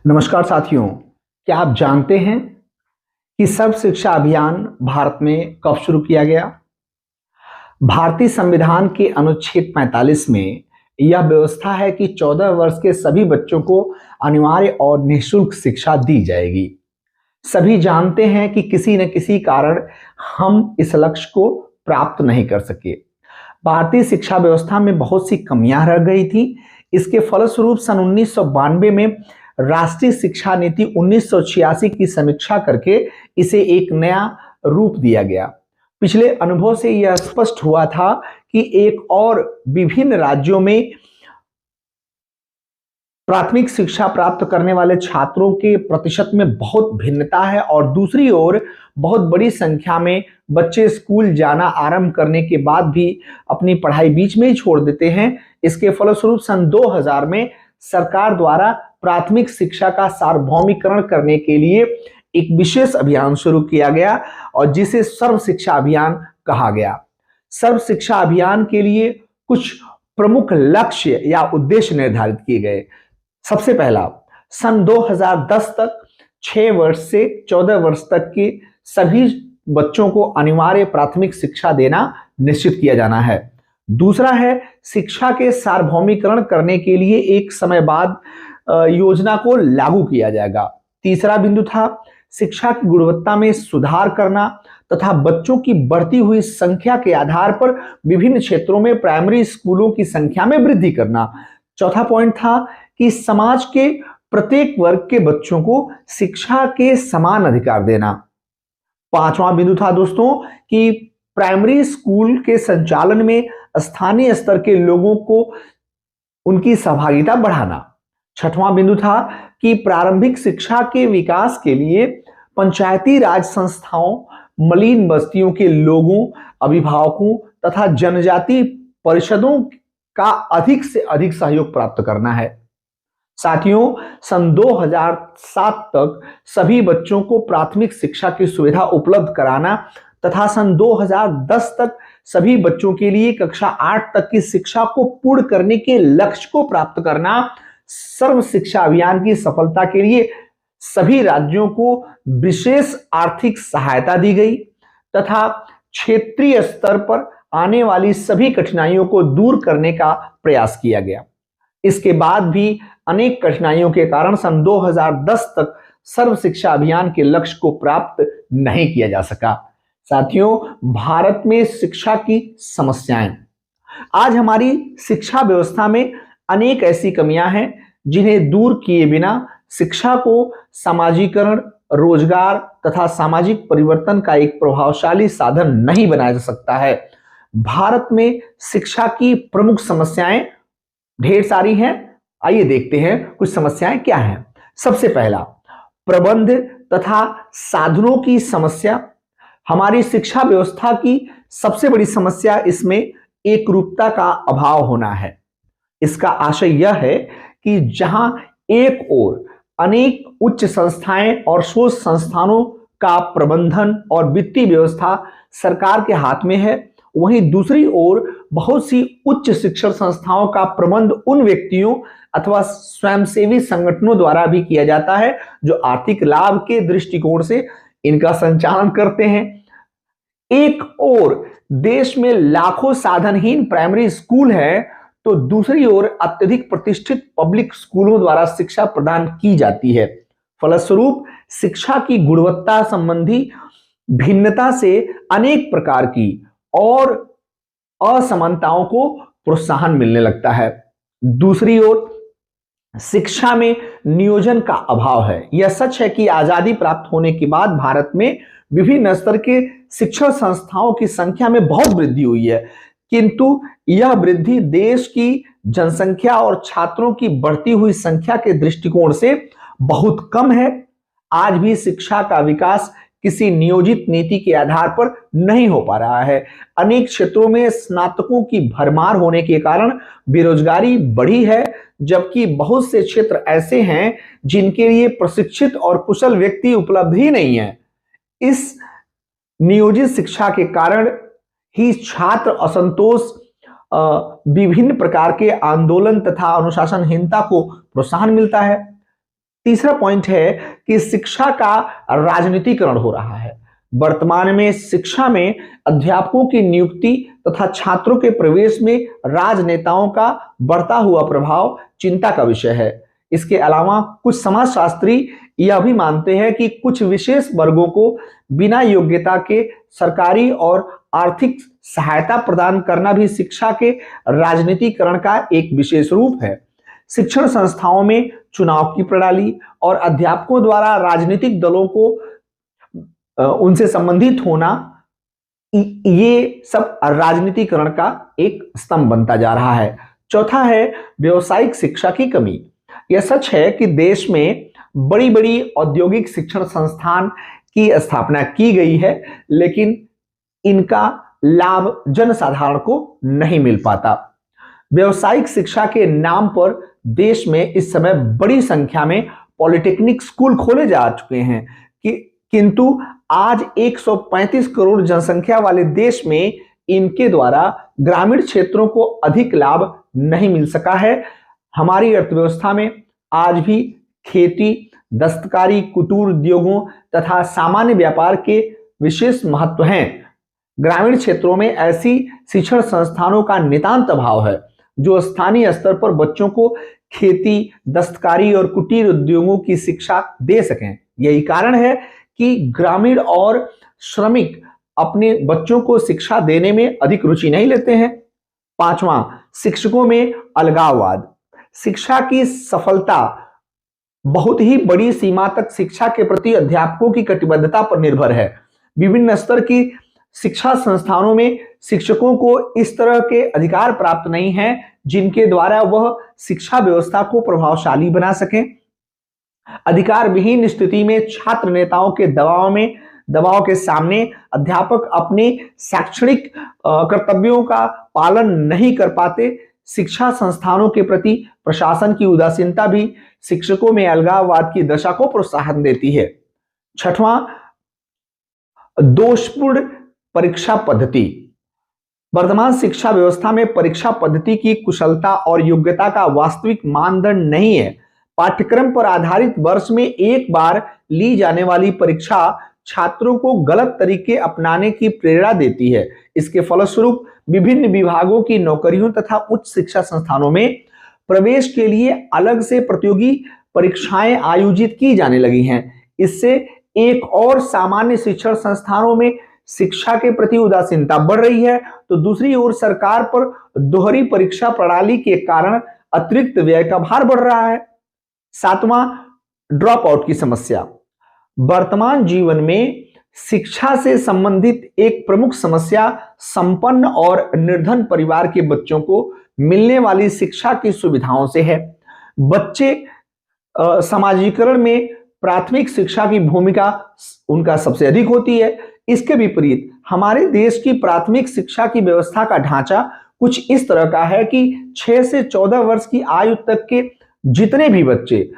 नमस्कार साथियों। क्या आप जानते हैं कि सर्व शिक्षा अभियान भारत में कब शुरू किया गया? भारतीय संविधान के अनुच्छेद 45 में यह व्यवस्था है कि 14 वर्ष के सभी बच्चों को अनिवार्य और निःशुल्क शिक्षा दी जाएगी। सभी जानते हैं कि किसी न किसी कारण हम इस लक्ष्य को प्राप्त नहीं कर सके। भारतीय शिक्षा व्यवस्था में बहुत सी कमियां रह गई थी। इसके फलस्वरूप सन 1992 में राष्ट्रीय शिक्षा नीति 1986 की समीक्षा करके इसे एक नया रूप दिया गया। पिछले अनुभव से यह स्पष्ट हुआ था कि एक और विभिन्न राज्यों में प्राथमिक शिक्षा प्राप्त करने वाले छात्रों के प्रतिशत में बहुत भिन्नता है और दूसरी ओर बहुत बड़ी संख्या में बच्चे स्कूल जाना आरंभ करने के बाद भी अपनी पढ़ाई बीच में ही छोड़ देते हैं। इसके फलस्वरूप सन 2000 में सरकार द्वारा प्राथमिक शिक्षा का सार्वभौमिकरण करने के लिए एक विशेष अभियान शुरू किया गया और जिसे सर्व शिक्षा अभियान कहा गया। सर्व शिक्षा अभियान के लिए कुछ प्रमुख लक्ष्य या उद्देश्य निर्धारित किए गए। सबसे पहला, सन 2010 तक 6 वर्ष से 14 वर्ष तक के सभी बच्चों को अनिवार्य प्राथमिक शिक्षा देना निश्चित किया जाना है। दूसरा है, शिक्षा के सार्वभौमिकरण करने के लिए एक समय बाद योजना को लागू किया जाएगा। तीसरा बिंदु था, शिक्षा की गुणवत्ता में सुधार करना तथा बच्चों की बढ़ती हुई संख्या के आधार पर विभिन्न क्षेत्रों में प्राइमरी स्कूलों की संख्या में वृद्धि करना। चौथा पॉइंट था कि समाज के प्रत्येक वर्ग के बच्चों को शिक्षा के समान अधिकार देना। पांचवां बिंदु था दोस्तों कि प्राइमरी स्कूल के संचालन में स्थानीय स्तर के लोगों को उनकी सहभागिता बढ़ाना। छठवां बिंदु था कि प्रारंभिक शिक्षा के विकास के लिए पंचायती राज संस्थाओं, मलिन बस्तियों के लोगों, अभिभावकों तथा जनजाति परिषदों का अधिक से अधिक सहयोग प्राप्त करना है। साथियों, सन 2007 तक सभी बच्चों को प्राथमिक शिक्षा की सुविधा उपलब्ध कराना तथा सन 2010 तक सभी बच्चों के लिए कक्षा 8 तक की शिक्षा को पूर्ण करने के लक्ष्य को प्राप्त करना सर्व शिक्षा अभियान की सफलता के लिए सभी राज्यों को विशेष आर्थिक सहायता दी गई तथा क्षेत्रीय स्तर पर आने वाली सभी कठिनाइयों को दूर करने का प्रयास किया गया। इसके बाद भी अनेक कठिनाइयों के कारण सन 2010 तक सर्व शिक्षा अभियान के लक्ष्य को प्राप्त नहीं किया जा सका। साथियों, भारत में शिक्षा की समस्याएं। आज हमारी शिक्षा व्यवस्था में अनेक ऐसी कमियां हैं जिन्हें दूर किए बिना शिक्षा को सामाजिकरण, रोजगार तथा सामाजिक परिवर्तन का एक प्रभावशाली साधन नहीं बनाया जा सकता है। भारत में शिक्षा की प्रमुख समस्याएं ढेर सारी हैं। आइए देखते हैं कुछ समस्याएं क्या हैं। सबसे पहला, प्रबंध तथा साधनों की समस्या। हमारी शिक्षा व्यवस्था की सबसे बड़ी समस्या इसमें एकरूपता का अभाव होना है। इसका आशय यह है कि जहां एक ओर अनेक उच्च संस्थाएं और शोध संस्थानों का प्रबंधन और वित्तीय व्यवस्था सरकार के हाथ में है, वहीं दूसरी ओर बहुत सी उच्च शिक्षण संस्थाओं का प्रबंध उन व्यक्तियों अथवा स्वयंसेवी संगठनों द्वारा भी किया जाता है जो आर्थिक लाभ के दृष्टिकोण से इनका संचालन करते हैं। एक ओर देश में लाखों साधनहीन प्राइमरी स्कूल है तो दूसरी ओर अत्यधिक प्रतिष्ठित पब्लिक स्कूलों द्वारा शिक्षा प्रदान की जाती है। फलस्वरूप शिक्षा की गुणवत्ता संबंधी भिन्नता से अनेक प्रकार की और असमानताओं को प्रोत्साहन मिलने लगता है। दूसरी ओर शिक्षा में नियोजन का अभाव है। यह सच है कि आजादी प्राप्त होने के बाद भारत में विभिन्न स्तर के शिक्षण संस्थाओं की संख्या में बहुत वृद्धि हुई है, किंतु यह वृद्धि देश की जनसंख्या और छात्रों की बढ़ती हुई संख्या के दृष्टिकोण से बहुत कम है। आज भी शिक्षा का विकास किसी नियोजित नीति के आधार पर नहीं हो पा रहा है। अनेक क्षेत्रों में स्नातकों की भरमार होने के कारण बेरोजगारी बढ़ी है, जबकि बहुत से क्षेत्र ऐसे हैं जिनके लिए प्रशिक्षित और कुशल व्यक्ति उपलब्ध ही नहीं है। इस नियोजित शिक्षा के कारण ही छात्र असंतोष, विभिन्न प्रकार के आंदोलन तथा अनुशासनहीनता को प्रोत्साहन मिलता है। तीसरा पॉइंट है कि शिक्षा का राजनीतिकरण हो रहा है। वर्तमान में शिक्षा में अध्यापकों की नियुक्ति तथा छात्रों के प्रवेश में राजनेताओं का बढ़ता हुआ प्रभाव चिंता का विषय है। इसके अलावा कुछ समाजशास्त्री यह भी मानते हैं कि कुछ विशेष वर्गों को बिना योग्यता के सरकारी और आर्थिक सहायता प्रदान करना भी शिक्षा के राजनीतिकरण का एक विशेष रूप है। शिक्षण संस्थाओं में चुनाव की प्रणाली और अध्यापकों द्वारा राजनीतिक दलों को उनसे संबंधित होना, ये सब राजनीतिकरण का एक स्तंभ बनता जा रहा है। चौथा है व्यावसायिक शिक्षा की कमी। यह सच है कि देश में बड़ी बड़ी औद्योगिक शिक्षण संस्थान की स्थापना की गई है, लेकिन इनका लाभ जनसाधारण को नहीं मिल पाता। व्यावसायिक शिक्षा के नाम पर देश में इस समय बड़ी संख्या में पॉलिटेक्निक स्कूल खोले जा चुके हैं, किंतु आज 135 करोड़ जनसंख्या वाले देश में इनके द्वारा ग्रामीण क्षेत्रों को अधिक लाभ नहीं मिल सका है। हमारी अर्थव्यवस्था में आज भी खेती, दस्तकारी, कुटीर उद्योगों तथा सामान्य व्यापार के विशेष महत्व हैं। ग्रामीण क्षेत्रों में ऐसी शिक्षण संस्थानों का नितांत अभाव है जो स्थानीय स्तर पर बच्चों को खेती, दस्तकारी और कुटीर उद्योगों की शिक्षा दे सकें। यही कारण है कि ग्रामीण और श्रमिक अपने बच्चों को शिक्षा देने में अधिक रुचि नहीं लेते हैं। पांचवां, शिक्षकों में अलगाववाद। शिक्षा की सफलता बहुत ही बड़ी सीमा तक शिक्षा के प्रति अध्यापकों की कटिबद्धता पर निर्भर है। विभिन्न स्तर की शिक्षा संस्थानों में शिक्षकों को इस तरह के अधिकार प्राप्त नहीं हैं जिनके द्वारा वह शिक्षा व्यवस्था को प्रभावशाली बना सकें। अधिकार विहीन स्थिति में छात्र नेताओं के दबाव के सामने अध्यापक अपने शैक्षणिक कर्तव्यों का पालन नहीं कर पाते। शिक्षा संस्थानों के प्रति प्रशासन की उदासीनता भी शिक्षकों में अलगाववाद की दशा को प्रोत्साहन देती है। छठवां, दोषपूर्ण परीक्षा पद्धति। वर्तमान शिक्षा व्यवस्था में परीक्षा पद्धति की कुशलता और योग्यता का वास्तविक मानदंड नहीं है। पाठ्यक्रम पर आधारित वर्ष में एक बार ली जाने वाली परीक्षा छात्रों को गलत तरीके अपनाने की प्रेरणा देती है। इसके फलस्वरूप विभिन्न विभागों की नौकरियों तथा उच्च शिक्षा संस्थानों में प्रवेश के लिए अलग से प्रतियोगी परीक्षाएं आयोजित की जाने लगी हैं। इससे एक और सामान्य शिक्षण संस्थानों में शिक्षा के प्रति उदासीनता बढ़ रही है, तो दूसरी ओर सरकार पर दोहरी परीक्षा प्रणाली के कारण अतिरिक्त व्यय का भार बढ़ रहा है। सातवां, ड्रॉप आउट की समस्या। वर्तमान जीवन में शिक्षा से संबंधित एक प्रमुख समस्या संपन्न और निर्धन परिवार के बच्चों को मिलने वाली शिक्षा की सुविधाओं से है। बच्चे समाजीकरण में प्राथमिक शिक्षा की भूमिका उनका सबसे अधिक होती है। इसके विपरीत हमारे देश की प्राथमिक शिक्षा की व्यवस्था का ढांचा कुछ इस तरह का है कि 6 से 14 वर्ष की आयु तक के जितने भी बच्चे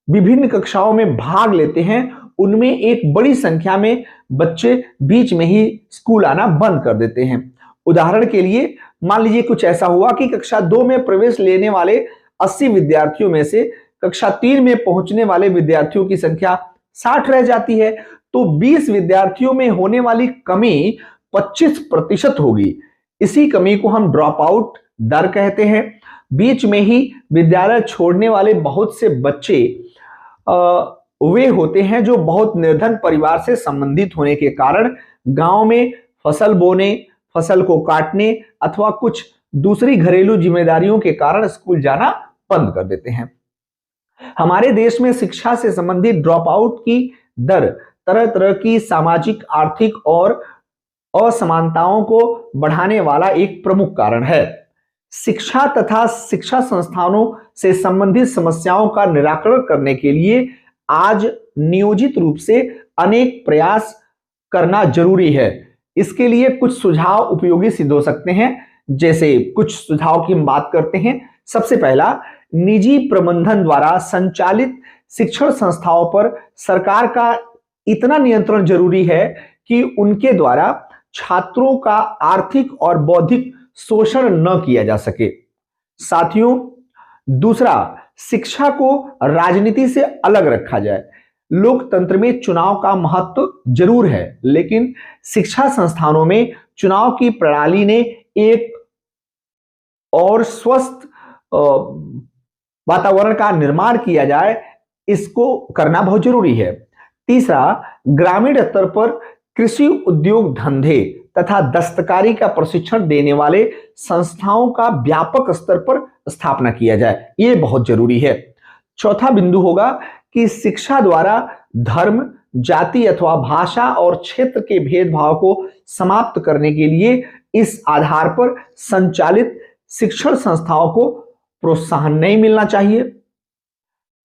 विभिन्न कक्षाओं में भाग लेते हैं, उनमें एक बड़ी संख्या में बच्चे बीच में ही स्कूल आना बंद कर देते हैं। उदाहरण के लिए मान लीजिए कुछ ऐसा हुआ कि कक्षा 2 में प्रवेश लेने वाले 80 विद्यार्थियों में से कक्षा 3 में पहुंचने वाले विद्यार्थियों की संख्या 60 रह जाती है, तो 20 विद्यार्थियों में होने वाली कमी 25% होगी। इसी कमी को हम ड्रॉप आउट दर कहते हैं। बीच में ही विद्यालय छोड़ने वाले बहुत से बच्चे वे होते हैं जो बहुत निर्धन परिवार से संबंधित होने के कारण गांव में फसल बोने, फसल को काटने अथवा कुछ दूसरी घरेलू जिम्मेदारियों के कारण स्कूल जाना बंद कर देते हैं। हमारे देश में शिक्षा से संबंधित ड्रॉप आउट की दर तरह तरह की सामाजिक, आर्थिक और असमानताओं को बढ़ाने वाला एक प्रमुख कारण है। शिक्षा तथा शिक्षा संस्थानों से संबंधित समस्याओं का निराकरण करने के लिए आज नियोजित रूप से अनेक प्रयास करना जरूरी है। इसके लिए कुछ सुझाव उपयोगी सिद्ध हो सकते हैं। जैसे कुछ सुझाव की हम बात करते हैं। सबसे पहला, निजी प्रबंधन द्वारा संचालित शिक्षण संस्थाओं पर सरकार का इतना नियंत्रण जरूरी है कि उनके द्वारा छात्रों का आर्थिक और बौद्धिक शोषण न किया जा सके। साथियों, दूसरा, शिक्षा को राजनीति से अलग रखा जाए। लोकतंत्र में चुनाव का महत्व जरूर है, लेकिन शिक्षा संस्थानों में चुनाव की प्रणाली ने एक और स्वस्थ वातावरण का निर्माण किया जाए, इसको करना बहुत जरूरी है। तीसरा, ग्रामीण स्तर पर कृषि उद्योग धंधे तथा दस्तकारी का प्रशिक्षण देने वाले संस्थाओं का व्यापक स्तर पर स्थापना किया जाए, ये बहुत जरूरी है। चौथा बिंदु होगा कि शिक्षा द्वारा धर्म, जाति अथवा भाषा और क्षेत्र के भेदभाव को समाप्त करने के लिए इस आधार पर संचालित शिक्षण संस्थाओं को प्रोत्साहन नहीं मिलना चाहिए।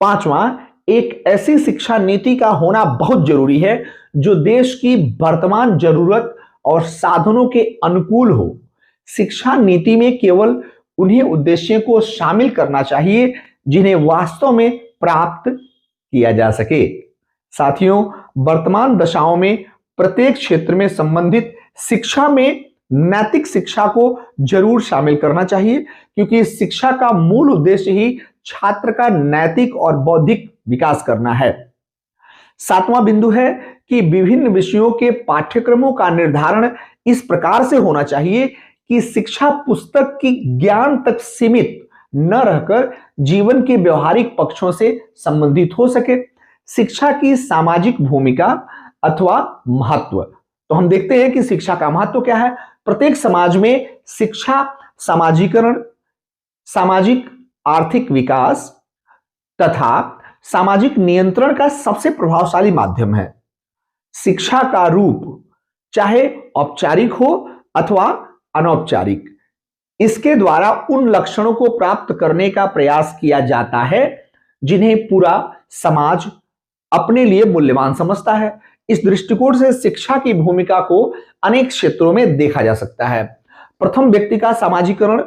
पांचवा, एक ऐसी शिक्षा नीति का होना बहुत जरूरी है जो देश की वर्तमान जरूरत और साधनों के अनुकूल हो। शिक्षा नीति में केवल उन्हीं उद्देश्यों को शामिल करना चाहिए जिन्हें वास्तव में प्राप्त किया जा सके। साथियों, वर्तमान दशाओं में प्रत्येक क्षेत्र में संबंधित शिक्षा में नैतिक शिक्षा को जरूर शामिल करना चाहिए, क्योंकि शिक्षा का मूल उद्देश्य ही छात्र का नैतिक और बौद्धिक विकास करना है। सातवां बिंदु है कि विभिन्न विषयों के पाठ्यक्रमों का निर्धारण इस प्रकार से होना चाहिए कि शिक्षा पुस्तक की ज्ञान तक सीमित न रहकर जीवन के व्यवहारिक पक्षों से संबंधित हो सके। शिक्षा की सामाजिक भूमिका अथवा महत्व, तो हम देखते हैं कि शिक्षा का महत्व क्या है। प्रत्येक समाज में शिक्षा समाजीकरण, सामाजिक आर्थिक विकास तथा सामाजिक नियंत्रण का सबसे प्रभावशाली माध्यम है। शिक्षा का रूप चाहे औपचारिक हो अथवा अनौपचारिक, इसके द्वारा उन लक्षणों को प्राप्त करने का प्रयास किया जाता है जिन्हें पूरा समाज अपने लिए मूल्यवान समझता है। इस दृष्टिकोण से शिक्षा की भूमिका को अनेक क्षेत्रों में देखा जा सकता है। प्रथम, व्यक्ति का समाजीकरण।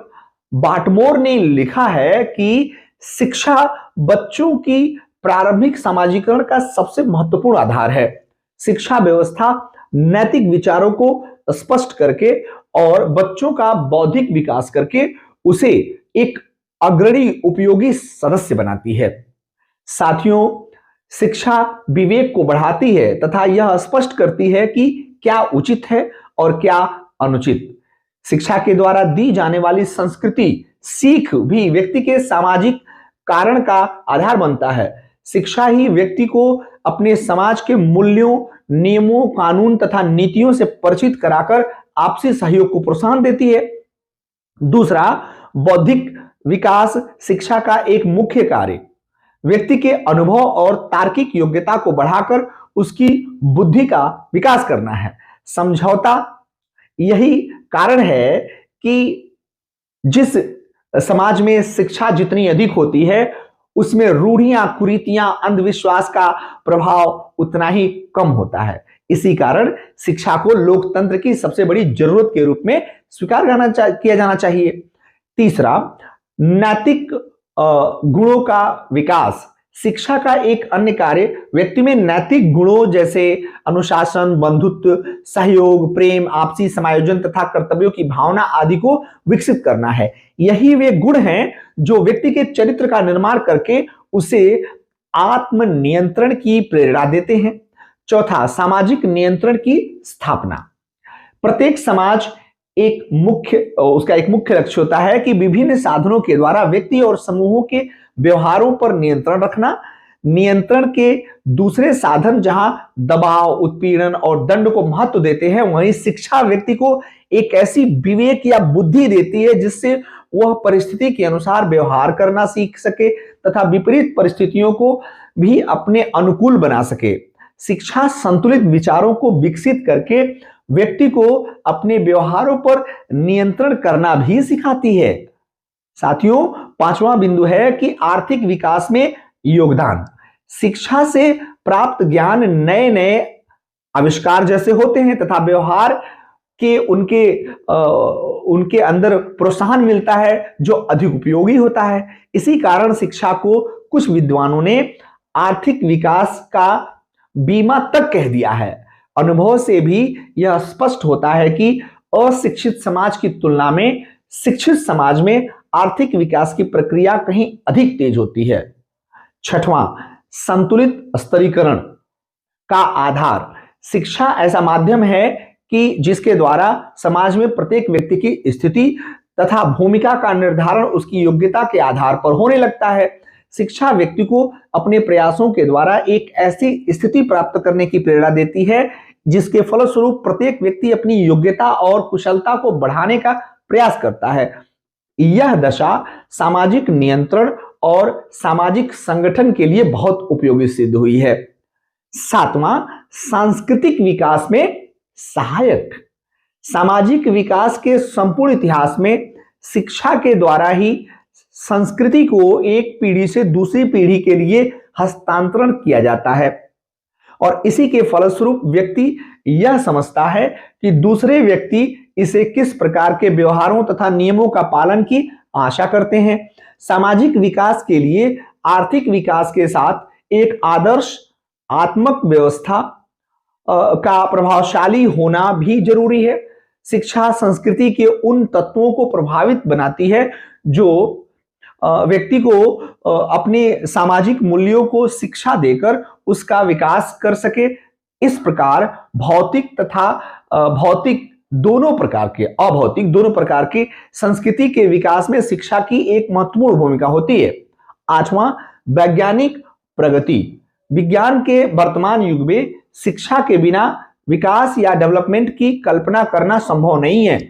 बार्टमोर ने लिखा है कि शिक्षा बच्चों की प्रारंभिक समाजीकरण का सबसे महत्वपूर्ण आधार है। शिक्षा व्यवस्था नैतिक विचारों को स्पष्ट करके और बच्चों का बौद्धिक विकास करके उसे एक अग्रणी उपयोगी सदस्य बनाती है। साथियों, शिक्षा विवेक को बढ़ाती है तथा यह स्पष्ट करती है कि क्या उचित है और क्या अनुचित। शिक्षा के द्वारा दी जाने वाली संस्कृति सीख भी व्यक्ति के सामाजिक कारण का आधार बनता है। शिक्षा ही व्यक्ति को अपने समाज के मूल्यों, नियमों, कानून तथा नीतियों से परिचित कराकर आपसी सहयोग को प्रोत्साहन देती है। दूसरा, बौद्धिक विकास शिक्षा का एक मुख्य कार्य व्यक्ति के अनुभव और तार्किक योग्यता को बढ़ाकर उसकी बुद्धि का विकास करना है। समझौता यही कारण है कि जिस समाज में शिक्षा जितनी अधिक होती है उसमें रूढ़ियां, कुरीतियां, अंधविश्वास का प्रभाव उतना ही कम होता है। इसी कारण शिक्षा को लोकतंत्र की सबसे बड़ी जरूरत के रूप में स्वीकार किया जाना चाहिए। तीसरा, नैतिक गुणों का विकास शिक्षा का एक अन्य कार्य व्यक्ति में नैतिक गुणों जैसे अनुशासन, बंधुत्व, सहयोग, प्रेम, आपसी समायोजन तथा कर्तव्यों की भावना आदि को विकसित करना है। यही वे गुण हैं जो व्यक्ति के चरित्र का निर्माण करके उसे आत्मनियंत्रण की प्रेरणा देते हैं। चौथा, सामाजिक नियंत्रण की स्थापना। प्रत्येक समाज उसका एक मुख्य लक्ष्य होता है कि विभिन्न साधनों के द्वारा व्यक्ति और समूहों के व्यवहारों पर नियंत्रण रखना। नियंत्रण के दूसरे साधन जहां दबाव, उत्पीड़न और दंड को महत्व देते हैं, वहीं शिक्षा व्यक्ति को एक ऐसी विवेक या बुद्धि देती है जिससे वह परिस्थिति के अनुसार व्यवहार करना सीख सके तथा विपरीत परिस्थितियों को भी अपने अनुकूल बना सके। शिक्षा संतुलित विचारों को विकसित करके व्यक्ति को अपने व्यवहारों पर नियंत्रण करना भी सिखाती है। साथियों, पांचवा बिंदु है कि आर्थिक विकास में योगदान। शिक्षा से प्राप्त ज्ञान नए नए आविष्कार जैसे होते हैं तथा व्यवहार के उनके अंदर प्रोत्साहन मिलता है जो अधिक उपयोगी होता है। इसी कारण शिक्षा को कुछ विद्वानों ने आर्थिक विकास का बीमा तक कह दिया है। अनुभव से भी यह स्पष्ट होता है कि अशिक्षित समाज की तुलना में शिक्षित समाज में आर्थिक विकास की प्रक्रिया कहीं अधिक तेज होती है। छठवां, संतुलित स्तरीकरण का आधार। शिक्षा ऐसा माध्यम है कि जिसके द्वारा समाज में प्रत्येक व्यक्ति की स्थिति तथा भूमिका का निर्धारण उसकी योग्यता के आधार पर होने लगता है। शिक्षा व्यक्ति को अपने प्रयासों के द्वारा एक ऐसी स्थिति प्राप्त करने की प्रेरणा देती है जिसके फलस्वरूप प्रत्येक व्यक्ति अपनी योग्यता और कुशलता को बढ़ाने का प्रयास करता है। यह दशा सामाजिक नियंत्रण और सामाजिक संगठन के लिए बहुत उपयोगी सिद्ध हुई है। सातवां, सांस्कृतिक विकास में सहायक। सामाजिक विकास के संपूर्ण इतिहास में शिक्षा के द्वारा ही संस्कृति को एक पीढ़ी से दूसरी पीढ़ी के लिए हस्तांतरण किया जाता है और इसी के फलस्वरूप व्यक्ति यह समझता है कि दूसरे व्यक्ति इसे किस प्रकार के व्यवहारों तथा नियमों का पालन की आशा करते हैं। सामाजिक विकास के लिए आर्थिक विकास के साथ एक आदर्श आत्मक व्यवस्था का प्रभावशाली होना भी जरूरी है। शिक्षा संस्कृति के उन तत्वों को प्रभावित बनाती है जो व्यक्ति को अपने सामाजिक मूल्यों को शिक्षा देकर उसका विकास कर सके। इस प्रकार भौतिक तथा भौतिक दोनों प्रकार के, अभौतिक दोनों प्रकार की संस्कृति के विकास में शिक्षा की एक महत्वपूर्ण भूमिका होती है। आठवां, वैज्ञानिक प्रगति। विज्ञान के वर्तमान युग में शिक्षा के बिना विकास या डेवलपमेंट की कल्पना करना संभव नहीं है।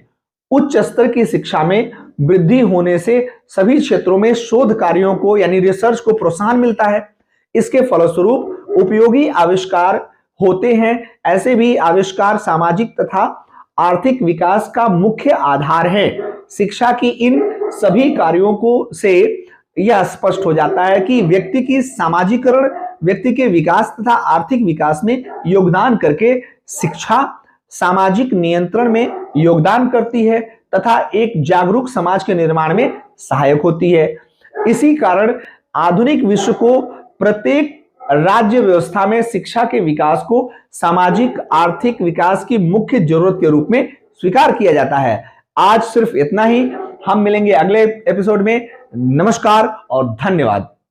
उच्च स्तर की शिक्षा में वृद्धि होने से सभी क्षेत्रों में शोध कार्यों को यानी रिसर्च को प्रोत्साहन मिलता है। इसके फलस्वरूप उपयोगी आविष्कार होते हैं। ऐसे भी आविष्कार सामाजिक तथा आर्थिक विकास का मुख्य आधार है। शिक्षा की इन सभी कार्यों को से यह स्पष्ट हो जाता है कि व्यक्ति की सामाजिकरण व्यक्ति के विकास तथा आर्थिक विकास में योगदान करके शिक्षा सामाजिक नियंत्रण में योगदान करती है तथा एक जागरूक समाज के निर्माण में सहायक होती है। इसी कारण आधुनिक विश्व को प्रत्येक राज्य व्यवस्था में शिक्षा के विकास को सामाजिक आर्थिक विकास की मुख्य जरूरत के रूप में स्वीकार किया जाता है। आज सिर्फ इतना ही। हम मिलेंगे अगले एपिसोड में। नमस्कार और धन्यवाद।